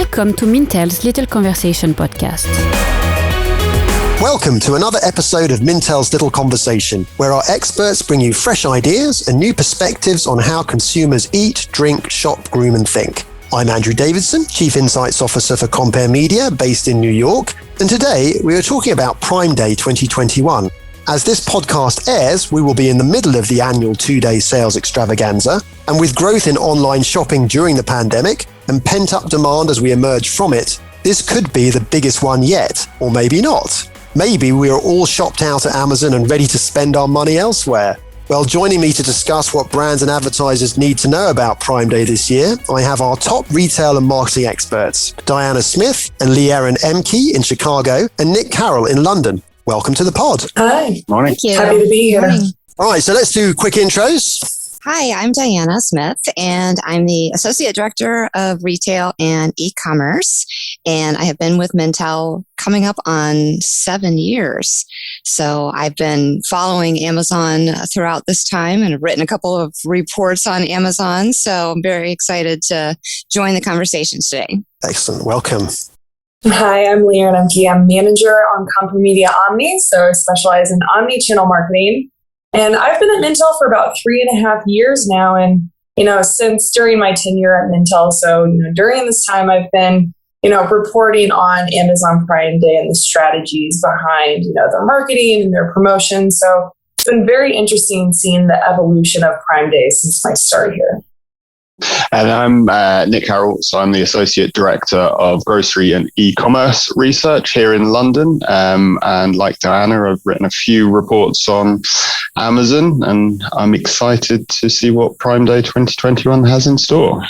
Welcome to Mintel's Little Conversation podcast. Welcome to another episode of Mintel's Little Conversation, where our experts bring you fresh ideas and new perspectives on how consumers eat, drink, shop, groom and think. I'm Andrew Davidson, Chief Insights Officer for Compare Media, based in New York, and today we are talking about Prime Day 2021. As this podcast airs, we will be in the middle of the annual two-day sales extravaganza, and with growth in online shopping during the pandemic and pent-up demand as we emerge from it, this could be the biggest one yet, or maybe not. Maybe we are all shopped out at Amazon and ready to spend our money elsewhere. Well, joining me to discuss what brands and advertisers need to know about Prime Day this year, I have our top retail and marketing experts, Dianna Smith and Leeron Emke in Chicago and Nick Carroll in London. Welcome to the pod. Hi. Morning. Thank you. Happy to be here. Morning. All right, so let's do quick intros. Hi, I'm Dianna Smith, and I'm the Associate Director of Retail and E-commerce, and I have been with Mintel coming up on 7 years. So I've been following Amazon throughout this time and have written a couple of reports on Amazon, so I'm very excited to join the conversation today. Excellent. Welcome. Hi, I'm Leeron Emke. I'm manager on Compare Media Omni, so I specialize in omni-channel marketing. And I've been at Mintel for about 3.5 years now. And, since during my tenure at Mintel, so, during this time, I've been, reporting on Amazon Prime Day and the strategies behind, their marketing and their promotion. So it's been very interesting seeing the evolution of Prime Day since my start here. And I'm Nick Harreltz. So I'm the Associate Director of Grocery and E-commerce Research here in London. And like Dianna, I've written a few reports on Amazon, and I'm excited to see what Prime Day 2021 has in store.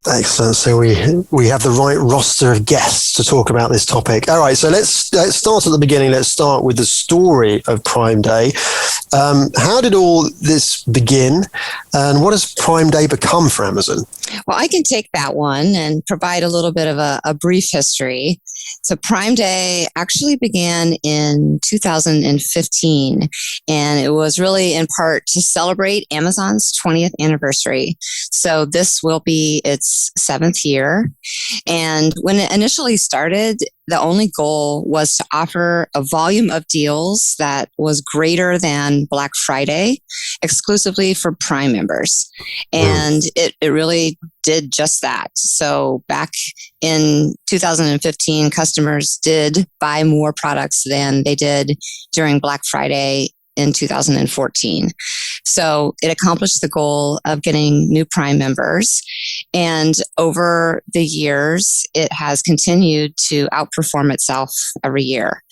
Excellent. So we have the right roster of guests to talk about this topic. All right. So let's start at the beginning. Let's start with the story of Prime Day. How did all this begin, and what has Prime Day become for Amazon? Well, I can take that one and provide a little bit of a brief history. So Prime Day actually began in 2015, and it was really in part to celebrate Amazon's 20th anniversary. So this will be its 7th year. And when it initially started, the only goal was to offer a volume of deals that was greater than Black Friday, exclusively for Prime members. And it really did just that. So back in 2015, customers did buy more products than they did during Black Friday in 2014. So it accomplished the goal of getting new Prime members. And over the years, it has continued to outperform itself every year.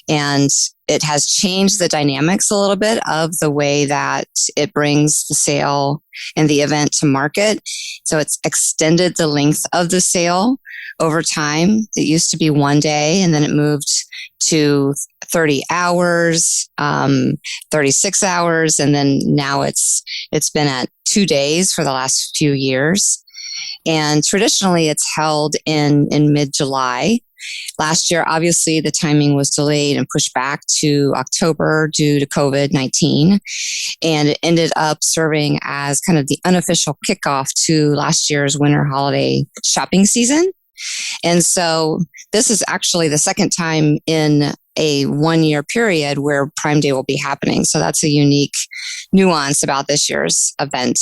And it has changed the dynamics a little bit of the way that it brings the sale and the event to market. So it's extended the length of the sale over time. It used to be 1 day, and then it moved to 30 hours, 36 hours, and then now it's been at 2 days for the last few years. And traditionally, it's held in mid-July. Last year, obviously, the timing was delayed and pushed back to October due to COVID-19. And it ended up serving as kind of the unofficial kickoff to last year's winter holiday shopping season. And so this is actually the second time in a 1-year period where Prime Day will be happening. So that's a unique nuance about this year's event.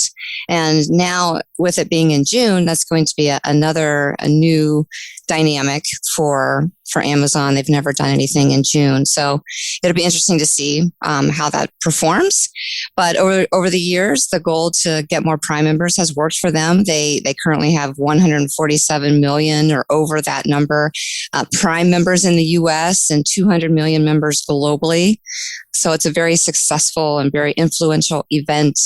And now with it being in June, that's going to be a new dynamic for Amazon. They've never done anything in June. So it'll be interesting to see how that performs. But over the years, the goal to get more Prime members has worked for them. They currently have 147 million or over that number Prime members in the US and 200 million members globally. So it's a very successful and very influential event,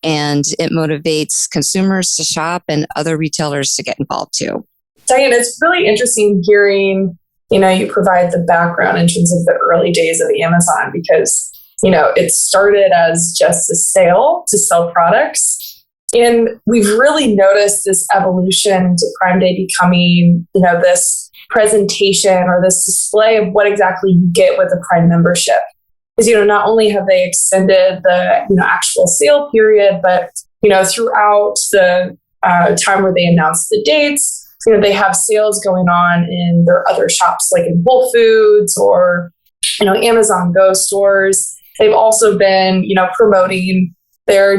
and it motivates consumers to shop and other retailers to get involved too. Dianna, it's really interesting hearing, you provide the background in terms of the early days of Amazon because, it started as just a sale to sell products. And we've really noticed this evolution to Prime Day becoming, this presentation or this display of what exactly you get with a Prime membership. Because, not only have they extended the, actual sale period, but, throughout the time where they announced the dates, they have sales going on in their other shops, like in Whole Foods or, Amazon Go stores. They've also been, promoting their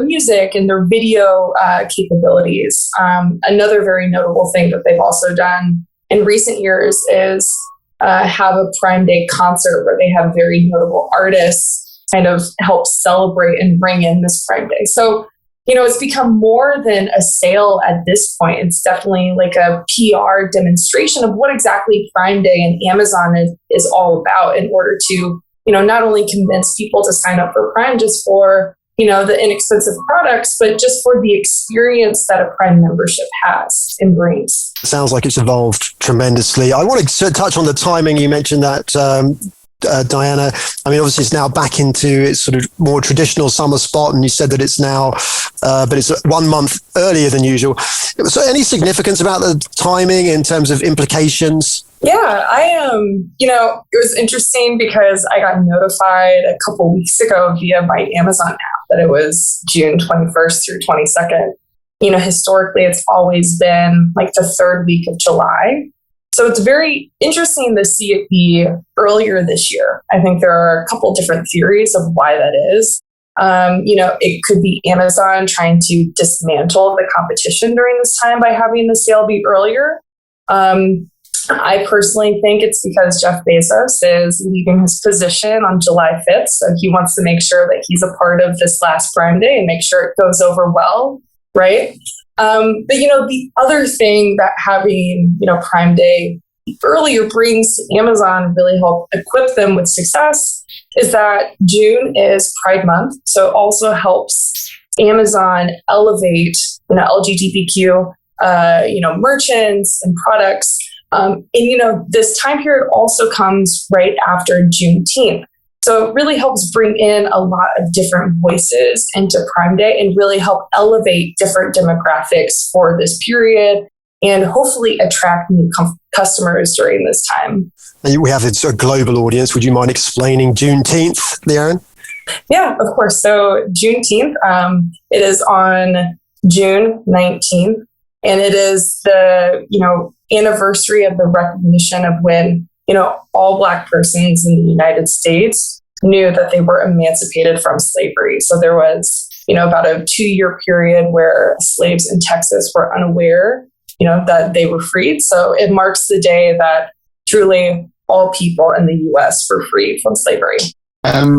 music and their video capabilities. Another very notable thing that they've also done in recent years is have a Prime Day concert where they have very notable artists kind of help celebrate and bring in this Prime Day. So, it's become more than a sale at this point. It's definitely like a PR demonstration of what exactly Prime Day and Amazon is all about, in order to, not only convince people to sign up for Prime just for, the inexpensive products, but just for the experience that a Prime membership has and brings. Sounds like it's evolved tremendously. I want to touch on the timing. You mentioned that, Dianna. I mean, obviously it's now back into its sort of more traditional summer spot, and you said that it's now, but it's 1 month earlier than usual. So any significance about the timing in terms of implications? Yeah, it was interesting because I got notified a couple weeks ago via my Amazon app that it was June 21st through 22nd. Historically, it's always been like the third week of July. So it's very interesting to see it be earlier this year. I think there are a couple different theories of why that is. It could be Amazon trying to dismantle the competition during this time by having the sale be earlier. I personally think it's because Jeff Bezos is leaving his position on July 5th. So he wants to make sure that he's a part of this last Prime Day and make sure it goes over well, right? But, the other thing that having, Prime Day earlier brings to Amazon, really help equip them with success, is that June is Pride Month. So it also helps Amazon elevate, LGBTQ, merchants and products. This time period also comes right after Juneteenth. So it really helps bring in a lot of different voices into Prime Day and really help elevate different demographics for this period and hopefully attract new customers during this time. We have a global audience. Would you mind explaining Juneteenth, Leanne? Yeah, of course. So Juneteenth, it is on June 19th, and it is the, anniversary of the recognition of when, all Black persons in the United States knew that they were emancipated from slavery. So there was, about a 2-year period where slaves in Texas were unaware, that they were freed. So it marks the day that truly all people in the U.S. were freed from slavery.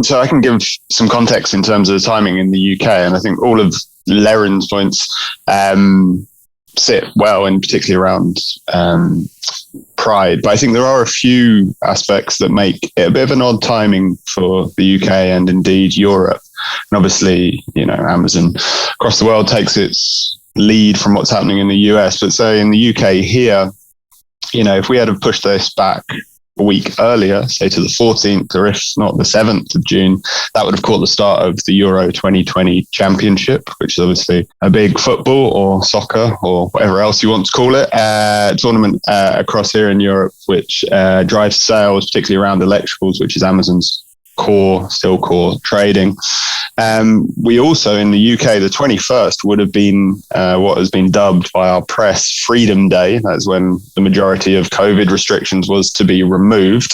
So I can give some context in terms of the timing in the UK, and I think all of Leren's points sit well, in particularly around Pride. But I think there are a few aspects that make it a bit of an odd timing for the UK and indeed Europe. And obviously, Amazon across the world takes its lead from what's happening in the US. But so in the UK here, if we had to push this back a week earlier, say to the 14th, or if not the 7th of June, that would have caught the start of the Euro 2020 Championship, which is obviously a big football or soccer or whatever else you want to call it, tournament across here in Europe, which drives sales, particularly around electricals, which is Amazon's still core trading. We also, in the UK, the 21st would have been what has been dubbed by our press Freedom Day. That's when the majority of COVID restrictions was to be removed.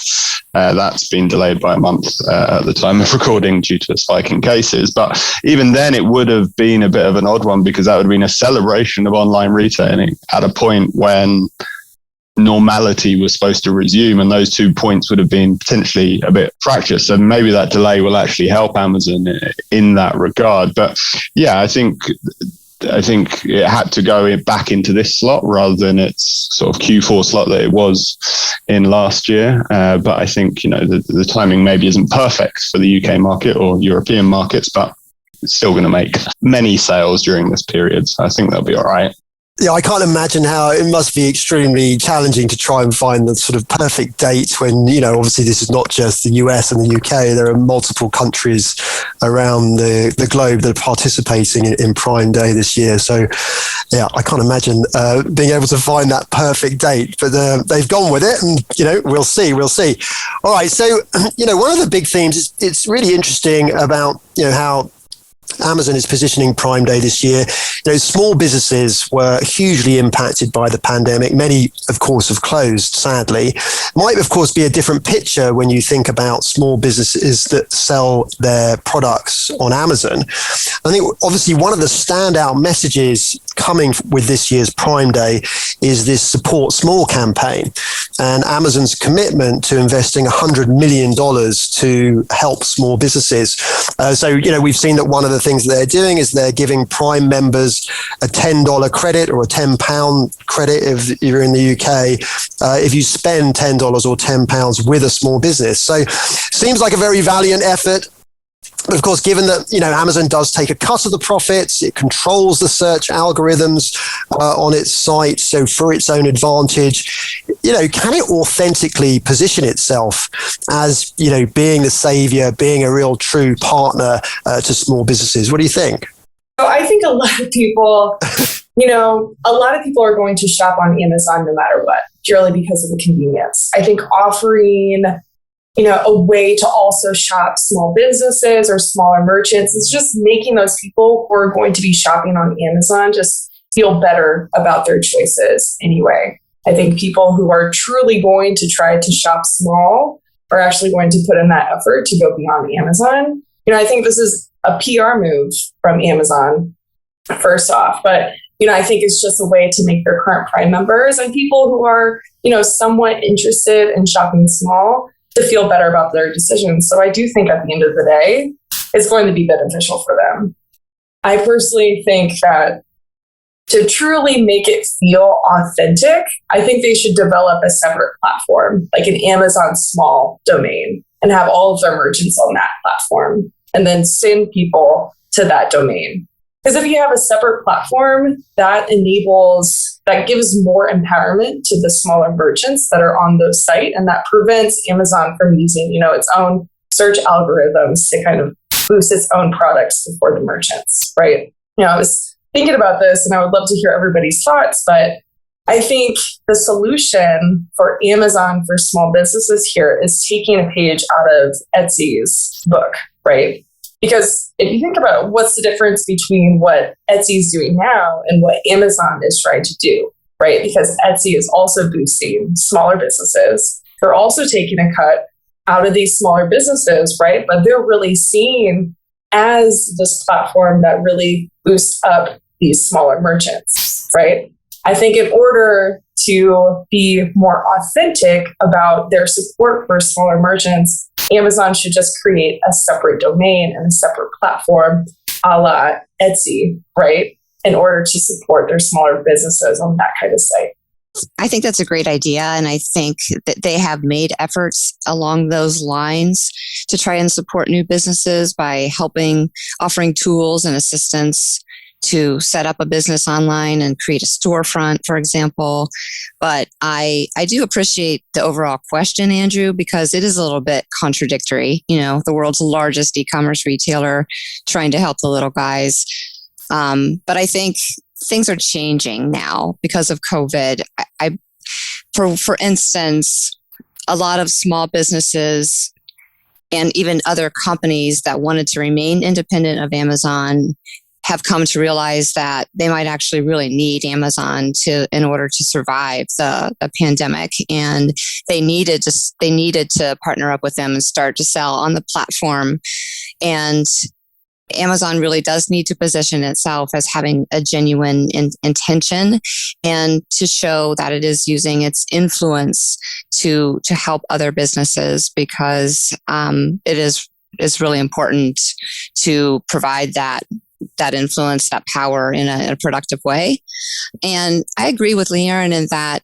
That's been delayed by a month at the time of recording due to a spike in cases. But even then, it would have been a bit of an odd one, because that would have been a celebration of online retailing at a point when normality was supposed to resume, and those 2 points would have been potentially a bit fractious. So maybe that delay will actually help Amazon in that regard. But yeah, I think it had to go back into this slot rather than its sort of Q4 slot that it was in last year. But I think, the timing maybe isn't perfect for the UK market or European markets, but it's still going to make many sales during this period. So I think they'll be all right. Yeah, I can't imagine how it must be extremely challenging to try and find the sort of perfect date when, obviously this is not just the US and the UK. There are multiple countries around the globe that are participating in Prime Day this year. So, yeah, I can't imagine being able to find that perfect date. But they've gone with it, and, we'll see. All right, so, one of the big themes, it's really interesting about, how Amazon is positioning Prime Day this year small businesses were hugely impacted by the pandemic. Many, of course, have closed, sadly. Might, of course, be a different picture when you think about small businesses that sell their products on Amazon. I think, obviously, one of the standout messages coming with this year's Prime Day is this Support Small campaign and Amazon's commitment to investing $100 million to help small businesses. So, we've seen that one of the things that they're doing is they're giving Prime members a $10 credit or a £10 credit if you're in the UK, if you spend $10 or £10 with a small business. So seems like a very valiant effort. But of course, given that, Amazon does take a cut of the profits, it controls the search algorithms on its site. So for its own advantage, can it authentically position itself as, being the savior, being a real true partner to small businesses? What do you think? So I think a lot of people, are going to shop on Amazon no matter what, purely because of the convenience. I think offering a way to also shop small businesses or smaller merchants is just making those people who are going to be shopping on Amazon just feel better about their choices anyway. I think people who are truly going to try to shop small are actually going to put in that effort to go beyond Amazon. I think this is a PR move from Amazon, first off, but I think it's just a way to make their current Prime members and people who are, somewhat interested in shopping small to feel better about their decisions. So I do think at the end of the day, it's going to be beneficial for them. I personally think that to truly make it feel authentic, I think they should develop a separate platform, like an Amazon small domain, and have all of their merchants on that platform, and then send people to that domain. Because if you have a separate platform, that gives more empowerment to the smaller merchants that are on those sites, and that prevents Amazon from using, its own search algorithms to kind of boost its own products before the merchants, right? I was thinking about this, and I would love to hear everybody's thoughts, but I think the solution for Amazon for small businesses here is taking a page out of Etsy's book, right? Because if you think about what's the difference between what Etsy is doing now and what Amazon is trying to do, right? Because Etsy is also boosting smaller businesses. They're also taking a cut out of these smaller businesses, right? But they're really seen as this platform that really boosts up these smaller merchants, right? I think in order to be more authentic about their support for smaller merchants, Amazon should just create a separate domain and a separate platform a la Etsy, right? In order to support their smaller businesses on that kind of site. I think that's a great idea. And I think that they have made efforts along those lines to try and support new businesses by offering tools and assistance to set up a business online and create a storefront, for example. But I do appreciate the overall question, Andrew, because it is a little bit contradictory. The world's largest e-commerce retailer trying to help the little guys. But I think things are changing now because of COVID. For instance, a lot of small businesses and even other companies that wanted to remain independent of Amazon have come to realize that they might actually really need Amazon in order to survive the pandemic, and they needed to partner up with them and start to sell on the platform. And Amazon really does need to position itself as having a genuine intention and to show that it is using its influence to help other businesses, because it is really important to provide that influence, that power in a productive way. And I agree with Leanne in that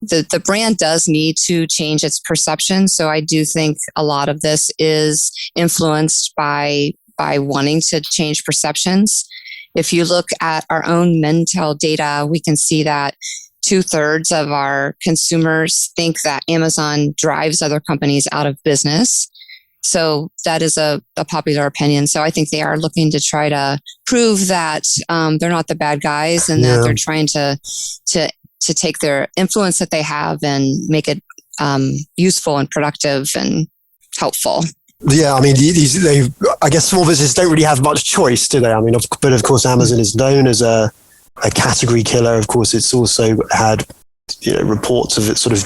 the brand does need to change its perception. So I do think a lot of this is influenced by wanting to change perceptions. If you look at our own Mintel data, we can see that 2/3 of our consumers think that Amazon drives other companies out of business. So that is a popular opinion. So I think they are looking to try to prove that they're not the bad guys, and that they're trying to take their influence that they have and make it useful and productive and helpful. Yeah, I mean, I guess small businesses don't really have much choice, do they? I mean, but of course, Amazon is known as a category killer. Of course, it's also had reports of it sort of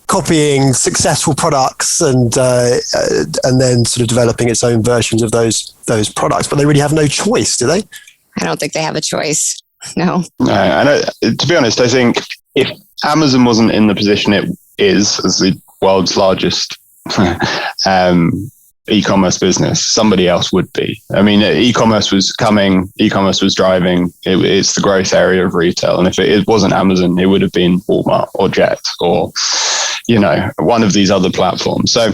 copying successful products and then sort of developing its own versions of those products. But they really have no choice, do they? I don't think they have a choice. No. To be honest, I think if Amazon wasn't in the position it is as the world's largest e-commerce business, somebody else would be. I mean, e-commerce was coming, e-commerce was driving. It's the growth area of retail. And if it wasn't Amazon, it would have been Walmart or Jet or, one of these other platforms. So,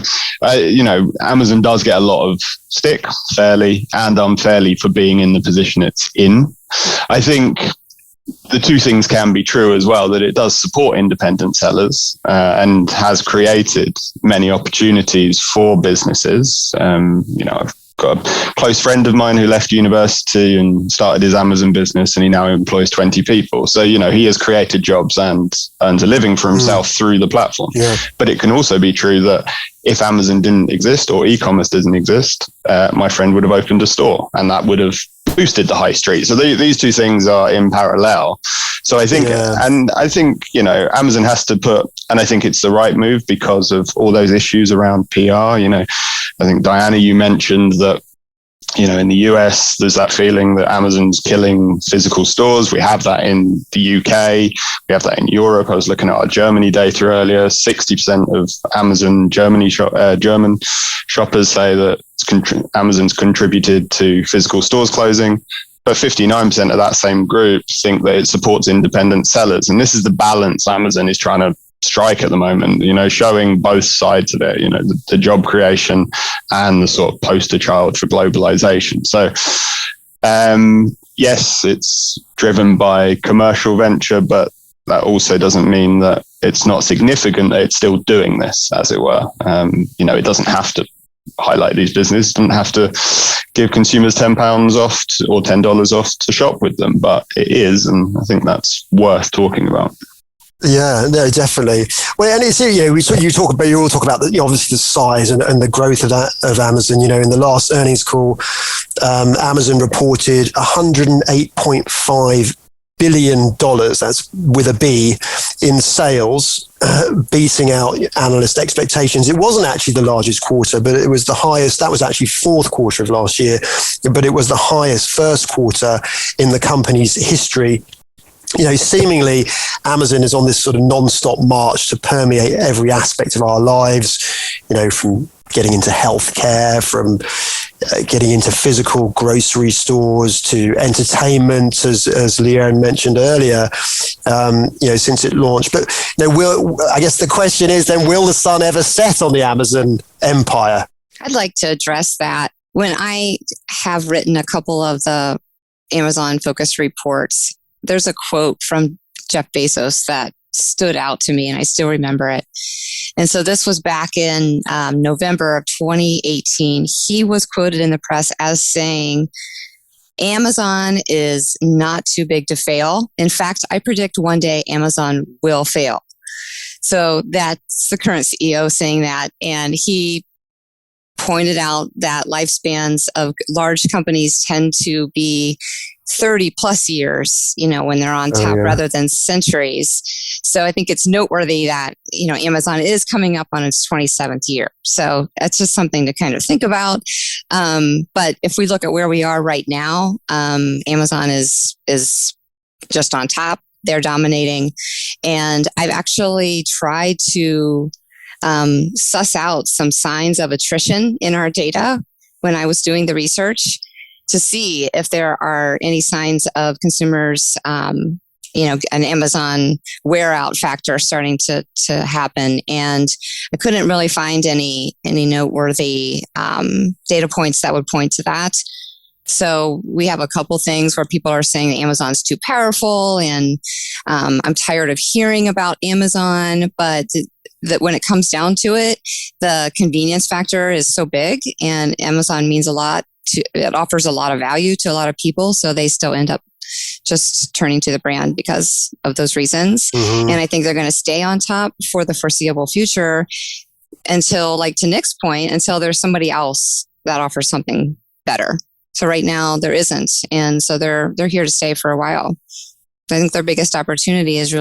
Amazon does get a lot of stick, fairly and unfairly, for being in the position it's in. I think the two things can be true as well, that it does support independent sellers and has created many opportunities for businesses. I've got a close friend of mine who left university and started his Amazon business, and he now employs 20 people. So, he has created jobs and earns a living for himself through the platform. Yeah. But it can also be true that if Amazon didn't exist or e-commerce didn't exist, my friend would have opened a store, and that would have boosted the high street. So these two things are in parallel. So I think, Amazon has to put, and I think it's the right move because of all those issues around PR. I think Dianna, you mentioned that, in the US, there's that feeling that Amazon's killing physical stores. We have that in the UK. We have that in Europe. I was looking at our Germany data earlier. 60% of Amazon German shoppers say that Amazon's contributed to physical stores closing. But 59% of that same group think that it supports independent sellers. And this is the balance Amazon is trying to strike at the moment, showing both sides of it, the job creation and the sort of poster child for globalization. So, yes, it's driven by commercial venture, but that also doesn't mean that it's not significant that it's still doing this, as it were. It doesn't have to highlight these businesses, doesn't have to give consumers £10 off or $10 off to shop with them, but it is, and I think that's worth talking about. Yeah, no, definitely. Well, and it's you all talk about obviously the size and the growth of Amazon. In the last earnings call, Amazon reported $108.5 billion. That's with a B in sales, beating out analyst expectations. It wasn't actually the largest quarter, but it was the highest. That was actually fourth quarter of last year, but it was the highest first quarter in the company's history. Seemingly Amazon is on this sort of non-stop march to permeate every aspect of our lives, from getting into healthcare, from getting into physical grocery stores to entertainment, as Leanne mentioned earlier, since it launched. But I guess the question is then, will the sun ever set on the Amazon empire? I'd like to address that. When I have written a couple of the Amazon focus reports, there's a quote from Jeff Bezos that stood out to me, and I still remember it. And so this was back in November of 2018. He was quoted in the press as saying, Amazon is not too big to fail. In fact, I predict one day Amazon will fail. So that's the current CEO saying that. And he pointed out that lifespans of large companies tend to be 30 plus years, when they're on top rather than centuries. So I think it's noteworthy that, Amazon is coming up on its 27th year. So that's just something to kind of think about. But if we look at where we are right now, Amazon is just on top. They're dominating. And I've actually tried to suss out some signs of attrition in our data when I was doing the research, to see if there are any signs of consumers, an Amazon wear out factor starting to happen. And I couldn't really find any noteworthy data points that would point to that. So we have a couple things where people are saying that Amazon's too powerful, and I'm tired of hearing about Amazon, but that when it comes down to it, the convenience factor is so big, and Amazon means a lot. It offers a lot of value to a lot of people, so they still end up just turning to the brand because of those reasons. Mm-hmm. And I think they're going to stay on top for the foreseeable future. until, like to Nick's point, until there's somebody else that offers something better. So right now there isn't. And so they're here to stay for a while. I think their biggest opportunity is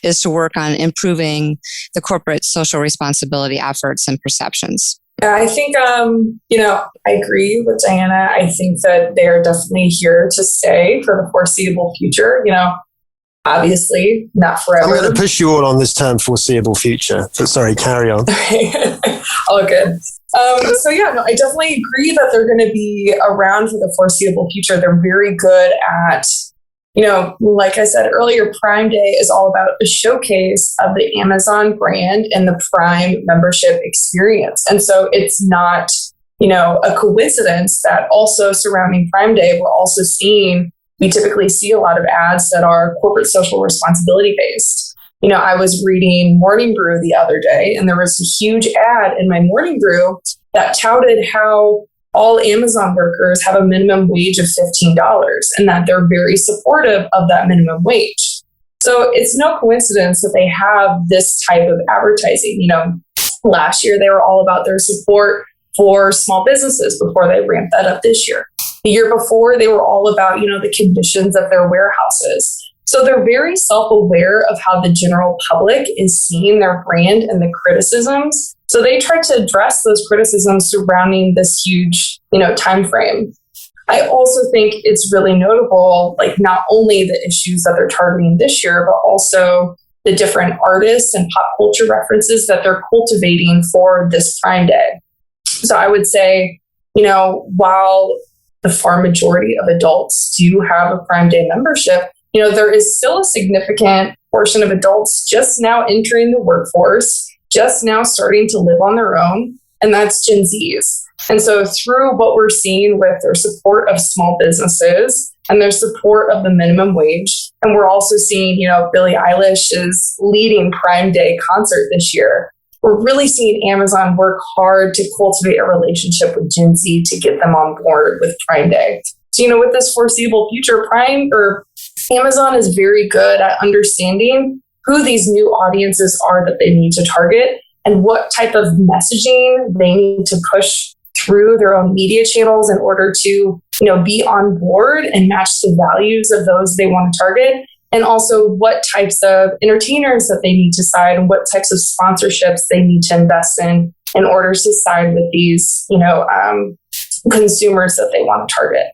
is to work on improving the corporate social responsibility efforts and perceptions. Yeah, I think, I agree with Dianna. I think that they're definitely here to stay for the foreseeable future. Obviously not forever. I'm going to push you all on this term foreseeable future. But sorry, carry on. All good. I definitely agree that they're going to be around for the foreseeable future. They're very good at, like I said earlier, Prime Day is all about a showcase of the Amazon brand and the Prime membership experience. And so it's not, a coincidence that also surrounding Prime Day, we typically see a lot of ads that are corporate social responsibility based. I was reading Morning Brew the other day, and there was a huge ad in my Morning Brew that touted how all Amazon workers have a minimum wage of $15 and that they're very supportive of that minimum wage. So it's no coincidence that they have this type of advertising. Last year they were all about their support for small businesses before they ramped that up this year. The year before, they were all about, the conditions of their warehouses. So they're very self-aware of how the general public is seeing their brand and the criticisms. So they try to address those criticisms surrounding this huge, time frame. I also think it's really notable, like not only the issues that they're targeting this year, but also the different artists and pop culture references that they're cultivating for this Prime Day. So I would say, while the far majority of adults do have a Prime Day membership, there is still a significant portion of adults just now entering the workforce, just now starting to live on their own, and that's Gen Zs. And so through what we're seeing with their support of small businesses and their support of the minimum wage, and we're also seeing, Billie Eilish is leading Prime Day concert this year. We're really seeing Amazon work hard to cultivate a relationship with Gen Z to get them on board with Prime Day. So, with this foreseeable future, Amazon is very good at understanding who these new audiences are that they need to target and what type of messaging they need to push through their own media channels in order to, be on board and match the values of those they want to target. And also what types of entertainers that they need to side and what types of sponsorships they need to invest in order to side with these, consumers that they want to target.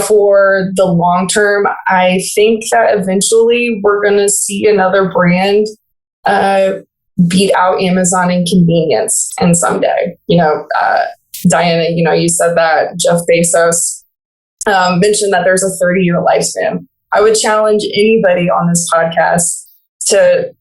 For the long term, I think that eventually we're going to see another brand beat out Amazon in convenience and someday. Dianna, you said that Jeff Bezos mentioned that there's a 30-year lifespan. I would challenge anybody on this podcast to,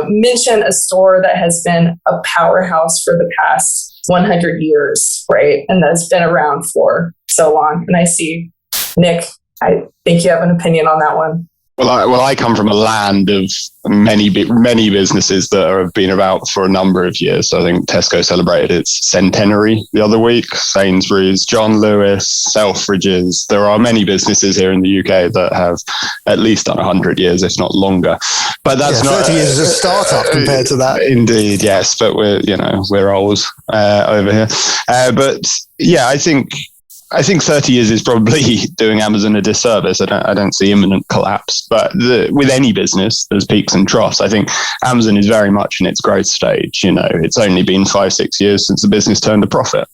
mention a store that has been a powerhouse for the past 100 years, right? And that's been around for so long. And I see, Nick, I think you have an opinion on that one. Well, I come from a land of many businesses that have been about for a number of years. So I think Tesco celebrated its centenary the other week. Sainsbury's, John Lewis, Selfridges. There are many businesses here in the UK that have at least done 100 years, if not longer. But that's not 30 years as a startup compared to that. Indeed, yes. But we're old over here. But yeah, I think 30 years is probably doing Amazon a disservice. I don't see imminent collapse, but with any business, there's peaks and troughs. I think Amazon is very much in its growth stage. It's only been 5-6 years since the business turned a profit.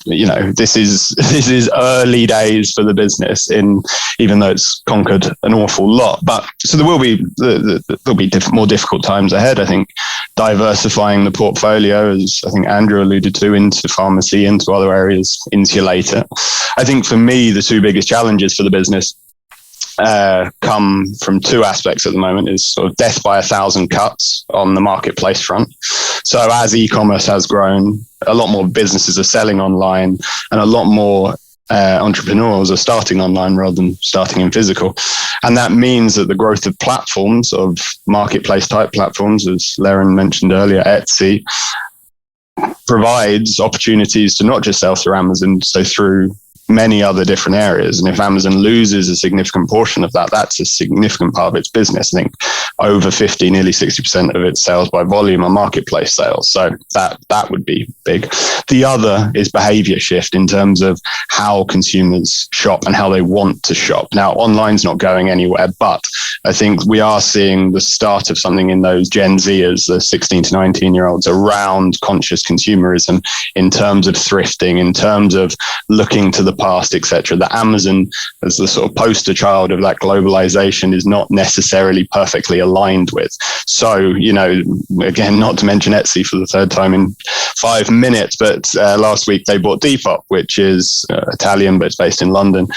This is early days for the business, even though it's conquered an awful lot. But so there'll be more difficult times ahead. I think diversifying the portfolio, as I think Andrew alluded to, into pharmacy, into other areas, insulate it. I think for me, the two biggest challenges for the business come from two aspects at the moment: is sort of death by 1,000 cuts on the marketplace front. So as e-commerce has grown, a lot more businesses are selling online and a lot more entrepreneurs are starting online rather than starting in physical. And that means that the growth of platforms, of marketplace type platforms, as Laren mentioned earlier, Etsy, provides opportunities to not just sell through Amazon, so through many other different areas. And if Amazon loses a significant portion of that, that's a significant part of its business. I think over 50, nearly 60% of its sales by volume are marketplace sales. So that would be big. The other is behavior shift in terms of how consumers shop and how they want to shop. Now, online's not going anywhere, but I think we are seeing the start of something in those Gen Zers, the 16 to 19-year-olds, around conscious consumerism in terms of thrifting, in terms of looking to the past, etc. That Amazon, as the sort of poster child of that globalization, is not necessarily perfectly aligned with. So, again, not to mention Etsy for the third time in 5 minutes, but last week they bought Depop, which is Italian, but it's based in London,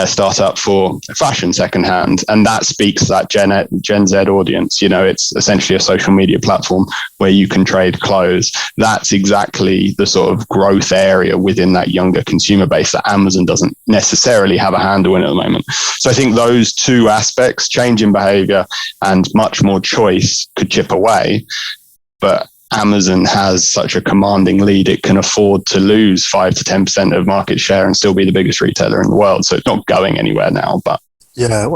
startup for fashion secondhand. And that speaks to that Gen Z audience. It's essentially a social media platform where you can trade clothes. That's exactly the sort of growth area within that younger consumer base that Amazon doesn't necessarily have a handle in at the moment. So I think those two aspects, change in behavior and much more choice, could chip away. But Amazon has such a commanding lead, it can afford to lose 5 to 10% of market share and still be the biggest retailer in the world. So it's not going anywhere now, but yeah,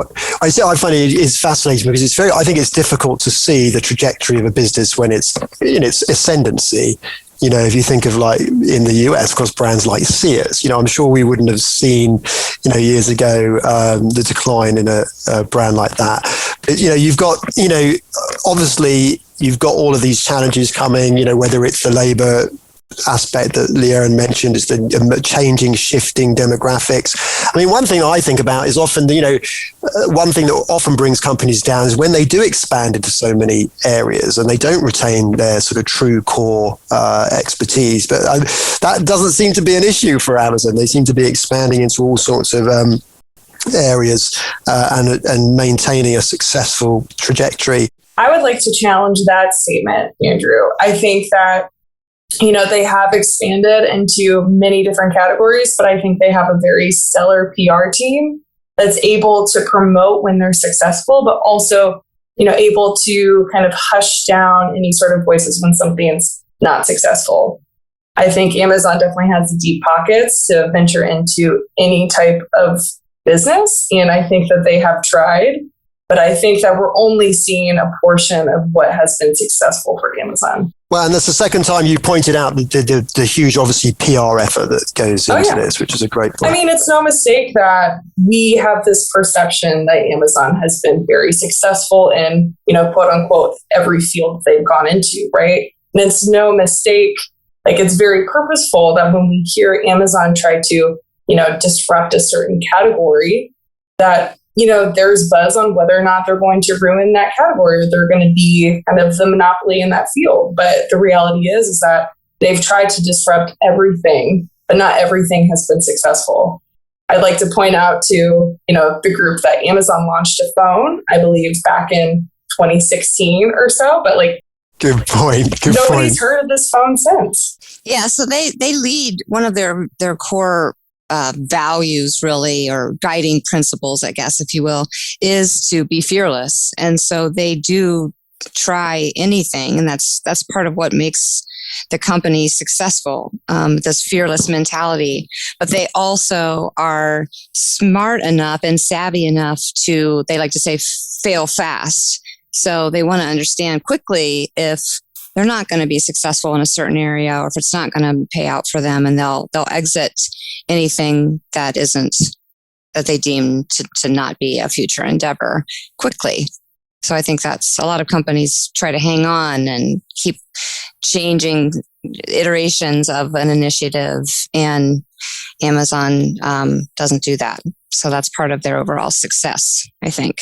I find it's fascinating because I think it's difficult to see the trajectory of a business when it's in its ascendancy. If you think of like in the US, of course, brands like Sears, I'm sure we wouldn't have seen, years ago, the decline in a brand like that. But, you've got, obviously you've got all of these challenges coming, whether it's the labor aspect that Leanne mentioned, is the changing, shifting demographics. I mean, one thing I think about is often, one thing that often brings companies down is when they do expand into so many areas and they don't retain their sort of true core expertise. But that doesn't seem to be an issue for Amazon. They seem to be expanding into all sorts of areas and maintaining a successful trajectory. I would like to challenge that statement, Andrew. I think that they have expanded into many different categories, but I think they have a very stellar PR team that's able to promote when they're successful, but also, able to kind of hush down any sort of voices when something's not successful. I think Amazon definitely has deep pockets to venture into any type of business, and I think that they have tried. But I think that we're only seeing a portion of what has been successful for Amazon. Well, and that's the second time you pointed out the huge, obviously, PR effort that goes into this, which is a great point. I mean, it's no mistake that we have this perception that Amazon has been very successful in, quote unquote, every field they've gone into, right? And it's no mistake, it's very purposeful that when we hear Amazon try to, disrupt a certain category, that there's buzz on whether or not they're going to ruin that category, or they're going to be kind of the monopoly in that field. But the reality is that they've tried to disrupt everything, but not everything has been successessful. I'd like to point out to, the group that Amazon launched a phone, I believe back in 2016 or so, but good point. Nobody's heard of this phone since. Yeah. So they lead one of their core values, really, or guiding principles, I guess, if you will, is to be fearless. And so they do try anything. And that's part of what makes the company successful, this fearless mentality. But they also are smart enough and savvy enough to, they like to say, fail fast. So they want to understand quickly if they're not going to be successful in a certain area, or if it's not going to pay out for them, and they'll exit anything that they deem to not be a future endeavor quickly. So I think that's a lot of companies try to hang on and keep changing iterations of an initiative, and Amazon doesn't do that. So that's part of their overall success, I think,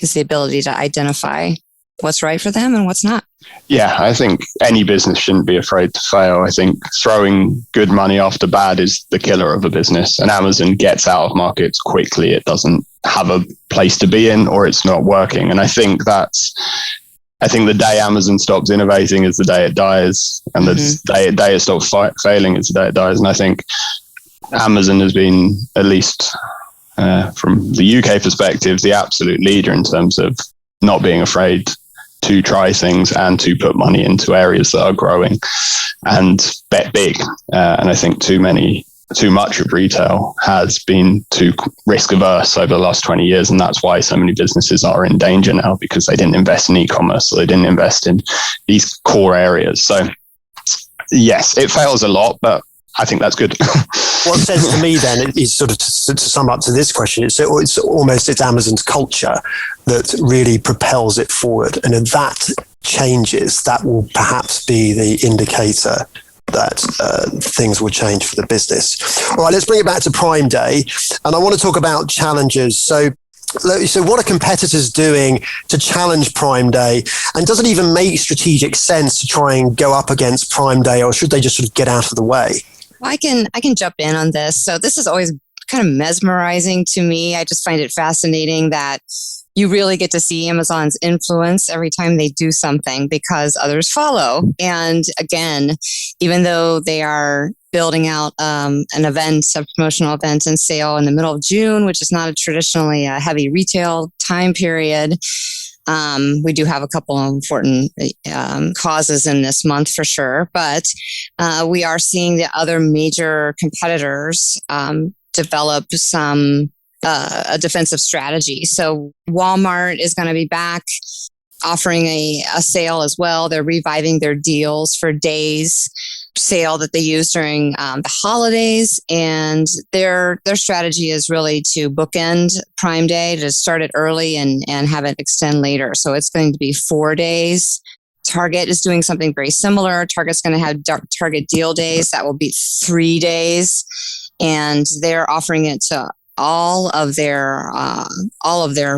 is the ability to identify what's right for them and what's not. Yeah, I think any business shouldn't be afraid to fail. I think throwing good money after bad is the killer of a business, and Amazon gets out of markets quickly. It doesn't have a place to be in, or it's not working. And I think the day Amazon stops innovating is the day it dies, and the day it stops failing is the day it dies. And I think Amazon has been, at least from the UK perspective, the absolute leader in terms of not being afraid to try things and to put money into areas that are growing and bet big. And I think too many too much of retail has been too risk averse over the last 20 years. And that's why so many businesses are in danger now, because they didn't invest in e-commerce, or they didn't invest in these core areas. So yes, it fails a lot, but I think that's good. What says to me then is sort of to sum up to this question, it's Amazon's culture that really propels it forward. And if that changes, that will perhaps be the indicator that things will change for the business. All right, let's bring it back to Prime Day. And I want to talk about challenges. So what are competitors doing to challenge Prime Day? And does it even make strategic sense to try and go up against Prime Day, or should they just sort of get out of the way? Well, I can jump in on this. So this is always kind of mesmerizing to me. I just find it fascinating that you really get to see Amazon's influence every time they do something, because others follow. And again, even though they are building out an event, a promotional event and sale in the middle of June, which is not traditionally a heavy retail time period, we do have a couple of important causes in this month for sure, but we are seeing the other major competitors develop a defensive strategy. So Walmart is going to be back offering a sale as well. They're reviving their deals for days sale that they use during the holidays, and their strategy is really to bookend Prime Day, to start it early and have it extend later. So it's going to be 4 days. Target is doing something very similar. Target's going to have Target Deal Days. That will be 3 days, and they're offering it to all of their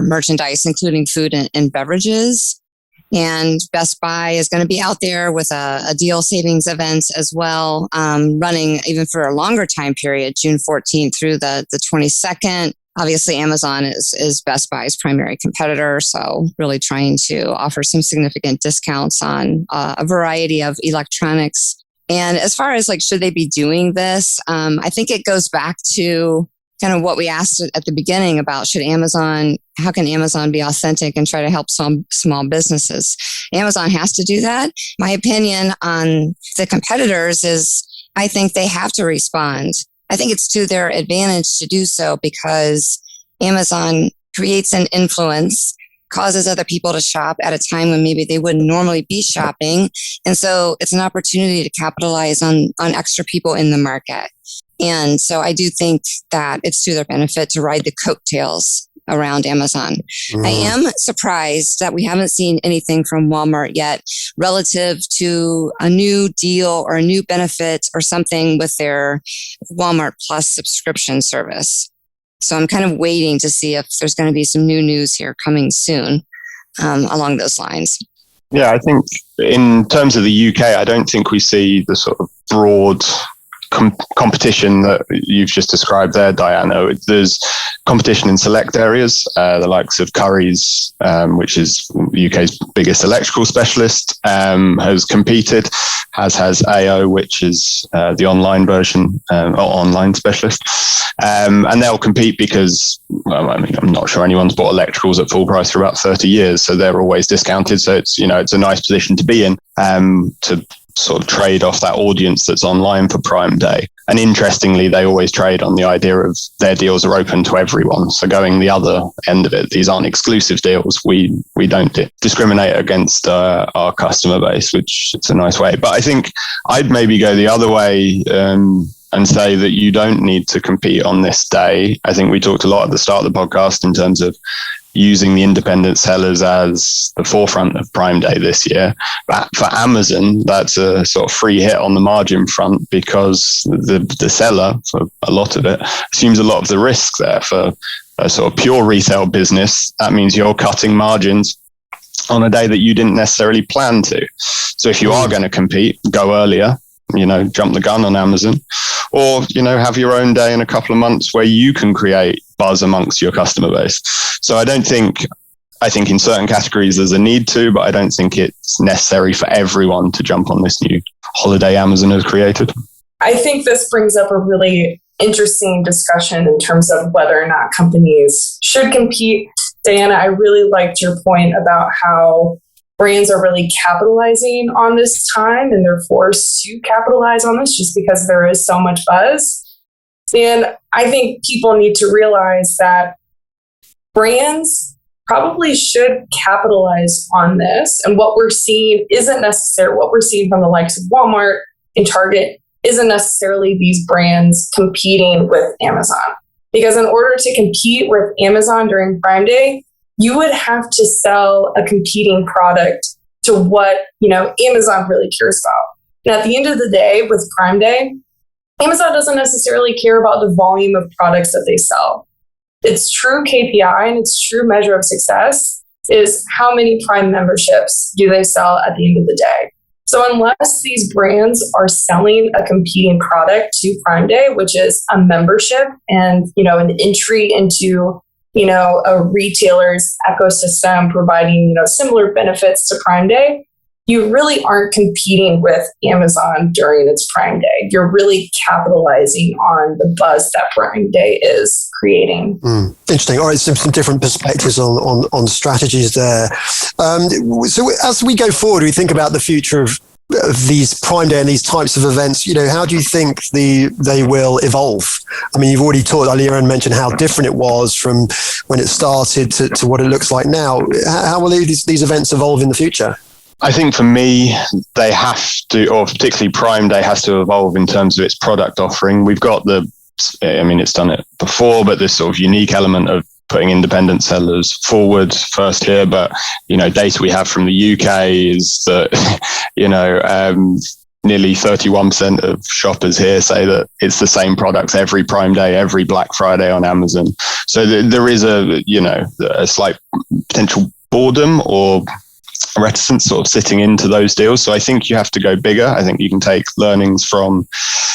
merchandise, including food and beverages. And Best Buy is going to be out there with a deal savings event as well, running even for a longer time period, June 14th through the 22nd. Obviously, Amazon is Best Buy's primary competitor, so really trying to offer some significant discounts on a variety of electronics. And as far as should they be doing this, I think it goes back to kind of what we asked at the beginning about how can Amazon be authentic and try to help some small businesses? Amazon has to do that. My opinion on the competitors is I think they have to respond. I think it's to their advantage to do so, because Amazon creates an influence, causes other people to shop at a time when maybe they wouldn't normally be shopping. And so it's an opportunity to capitalize on extra people in the market. And so I do think that it's to their benefit to ride the coattails around Amazon. I am surprised that we haven't seen anything from Walmart yet relative to a new deal or a new benefit or something with their Walmart Plus subscription service. So I'm kind of waiting to see if there's going to be some new news here coming soon along those lines. Yeah, I think in terms of the UK, I don't think we see the sort of broad competition that you've just described there, Dianna. There's competition in select areas, the likes of Currys, which is the UK's biggest electrical specialist, has competed, has AO, which is the online version, or online specialist. And they'll compete because, I'm not sure anyone's bought electricals at full price for about 30 years, so they're always discounted. So it's a nice position to be in, to sort of trade off that audience that's online for Prime Day. And interestingly, they always trade on the idea of their deals are open to everyone. So going the other end of it, these aren't exclusive deals. We don't discriminate against our customer base, which is a nice way. But I think I'd maybe go the other way and say that you don't need to compete on this day. I think we talked a lot at the start of the podcast in terms of using the independent sellers as the forefront of Prime Day this year. But for Amazon, that's a sort of free hit on the margin front, because the seller, for a lot of it, assumes a lot of the risk there. For a sort of pure retail business, that means you're cutting margins on a day that you didn't necessarily plan to. So if you are going to compete, go earlier, jump the gun on Amazon, or, have your own day in a couple of months where you can create buzz amongst your customer base. So I think in certain categories there's a need to, but I don't think it's necessary for everyone to jump on this new holiday Amazon has created. I think this brings up a really interesting discussion in terms of whether or not companies should compete. Dianna, I really liked your point about how brands are really capitalizing on this time, and they're forced to capitalize on this just because there is so much buzz. And I think people need to realize that brands probably should capitalize on this. And what we're seeing isn't necessarily what we're seeing from the likes of Walmart and Target isn't necessarily these brands competing with Amazon. Because in order to compete with Amazon during Prime Day, you would have to sell a competing product to what, Amazon really cares about. And at the end of the day, with Prime Day, Amazon doesn't necessarily care about the volume of products that they sell. Its true KPI and its true measure of success is how many Prime memberships do they sell at the end of the day. So unless these brands are selling a competing product to Prime Day, which is a membership and, an entry into, a retailer's ecosystem providing, similar benefits to Prime Day, you really aren't competing with Amazon during its Prime Day. You're really capitalizing on the buzz that Prime Day is creating. Interesting. All right, some different perspectives on strategies there. So as we go forward, we think about the future of these Prime Day and these types of events. How do you think they will evolve? I mean, you've already talked earlier and mentioned how different it was from when it started to what it looks like now. How will these events evolve in the future? I think for me, they have to, or particularly Prime Day has to evolve in terms of its product offering. We've got it's done it before, but this sort of unique element of putting independent sellers forward first here. But, data we have from the UK is that, nearly 31% of shoppers here say that it's the same products every Prime Day, every Black Friday on Amazon. So there is a slight potential boredom or reticence sort of sitting into those deals. So I think you have to go bigger. I think you can take learnings from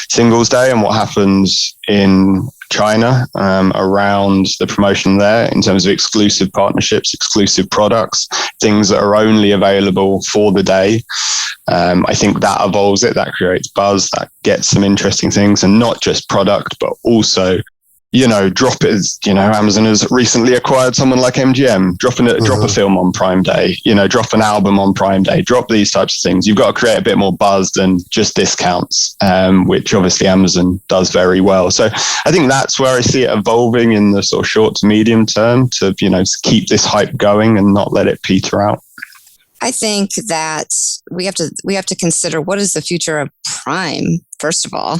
Singles Day and what happens in China around the promotion there in terms of exclusive partnerships, exclusive products, things that are only available for the day. I think that evolves it, that creates buzz, that gets some interesting things, and not just product, but also drop it. Amazon has recently acquired someone like MGM. Drop a film on Prime Day. Drop an album on Prime Day. Drop these types of things. You've got to create a bit more buzz than just discounts, which obviously Amazon does very well. So I think that's where I see it evolving in the sort of short to medium term to keep this hype going and not let it peter out. I think that we have to consider what is the future of Prime, first of all,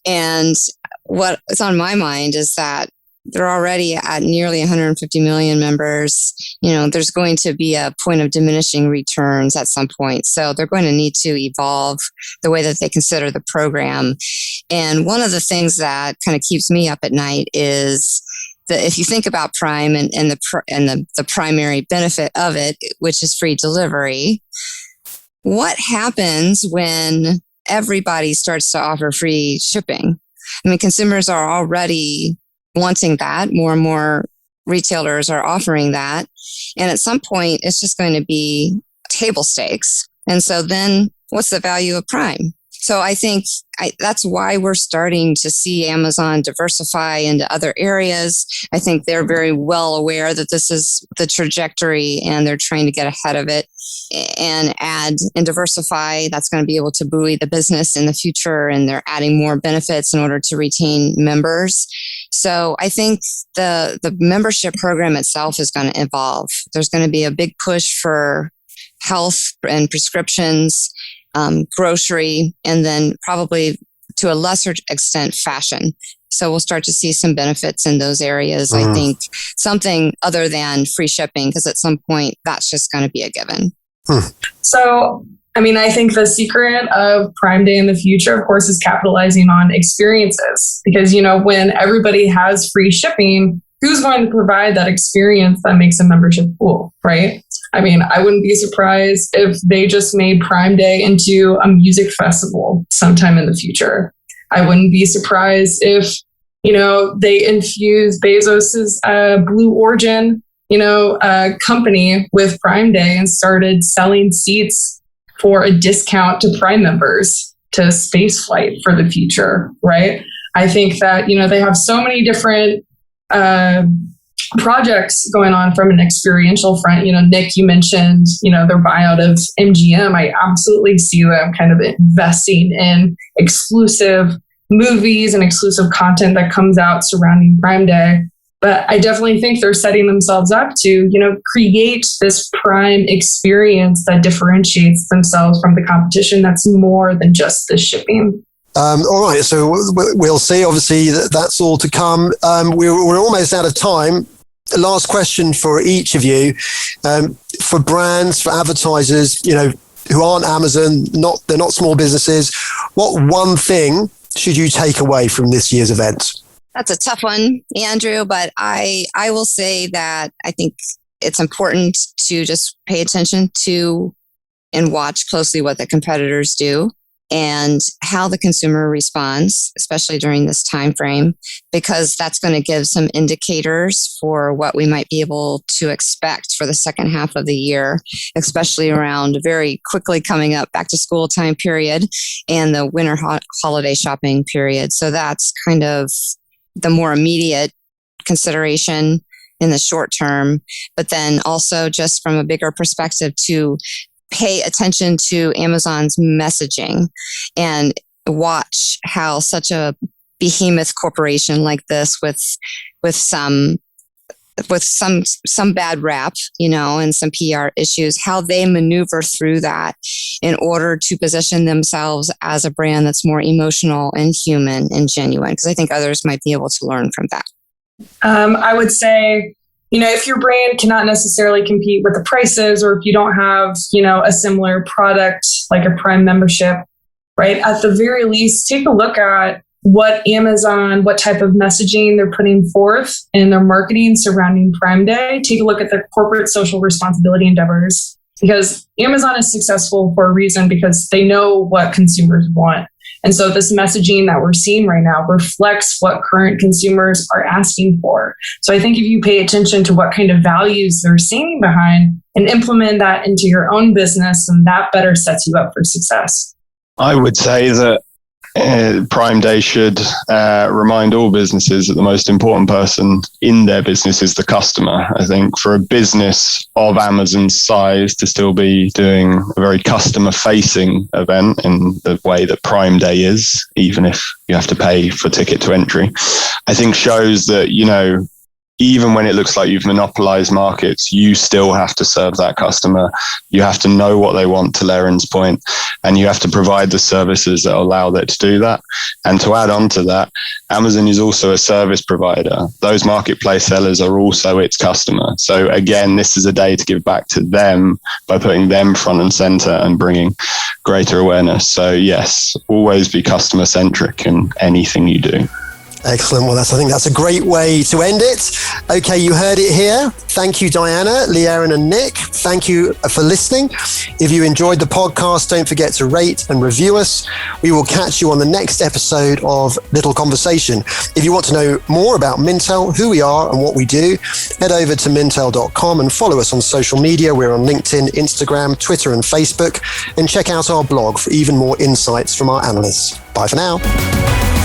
and what is on my mind is that they're already at nearly 150 million members. There's going to be a point of diminishing returns at some point. So they're going to need to evolve the way that they consider the program. And one of the things that kind of keeps me up at night is that if you think about Prime and the primary benefit of it, which is free delivery, what happens when everybody starts to offer free shipping? I mean, consumers are already wanting that. More and more retailers are offering that. And at some point, it's just going to be table stakes. And so then what's the value of Prime? So I think that's why we're starting to see Amazon diversify into other areas. I think they're very well aware that this is the trajectory and they're trying to get ahead of it and add and diversify. That's going to be able to buoy the business in the future, and they're adding more benefits in order to retain members. So I think the membership program itself is going to evolve. There's going to be a big push for health and prescriptions, grocery, and then probably to a lesser extent, fashion. So we'll start to see some benefits in those areas. I think something other than free shipping, because at some point that's just going to be a given. So, I think the secret of Prime Day in the future, of course, is capitalizing on experiences. Because, when everybody has free shipping, who's going to provide that experience that makes a membership cool, right? I wouldn't be surprised if they just made Prime Day into a music festival sometime in the future. I wouldn't be surprised if, they infuse Bezos's Blue Origin, company with Prime Day and started selling seats for a discount to Prime members to spaceflight for the future, right? I think that, they have so many different projects going on from an experiential front. Nick, you mentioned, their buyout of MGM. I absolutely see them kind of investing in exclusive movies and exclusive content that comes out surrounding Prime Day. But I definitely think they're setting themselves up to, create this Prime experience that differentiates themselves from the competition that's more than just the shipping. All right, so we'll see. Obviously, that's all to come. We're almost out of time. Last question for each of you. For brands, for advertisers, who aren't Amazon, they're not small businesses, what one thing should you take away from this year's event? That's a tough one, Andrew, but I will say that I think it's important to just pay attention to and watch closely what the competitors do and how the consumer responds, especially during this time frame, because that's going to give some indicators for what we might be able to expect for the second half of the year, especially around very quickly coming up back to school time period and the winter holiday shopping period. So that's kind of the more immediate consideration in the short term, but then also just from a bigger perspective to pay attention to Amazon's messaging and watch how such a behemoth corporation like this with some bad rap, and some PR issues, how they maneuver through that in order to position themselves as a brand that's more emotional and human and genuine. Because I think others might be able to learn from that. I would say, if your brand cannot necessarily compete with the prices, or if you don't have, a similar product like a Prime membership, right? At the very least, take a look at what type of messaging they're putting forth in their marketing surrounding Prime Day. Take a look at their corporate social responsibility endeavors, because Amazon is successful for a reason, because they know what consumers want. And so this messaging that we're seeing right now reflects what current consumers are asking for. So I think if you pay attention to what kind of values they're standing behind and implement that into your own business, and that better sets you up for success. I would say that Prime Day should remind all businesses that the most important person in their business is the customer. I think for a business of Amazon's size to still be doing a very customer-facing event in the way that Prime Day is, even if you have to pay for ticket to entry, I think shows that, even when it looks like you've monopolized markets, you still have to serve that customer. You have to know what they want, to Lauren's point, and you have to provide the services that allow that to do that. And to add on to that, Amazon is also a service provider. Those marketplace sellers are also its customer. So again, this is a day to give back to them by putting them front and center and bringing greater awareness. So yes, always be customer centric in anything you do. Excellent. Well, I think that's a great way to end it. Okay, you heard it here. Thank you, Dianna, Leanne, and Nick. Thank you for listening. If you enjoyed the podcast, don't forget to rate and review us. We will catch you on the next episode of Little Conversation. If you want to know more about Mintel, who we are and what we do, head over to mintel.com and follow us on social media. We're on LinkedIn, Instagram, Twitter, and Facebook. And check out our blog for even more insights from our analysts. Bye for now.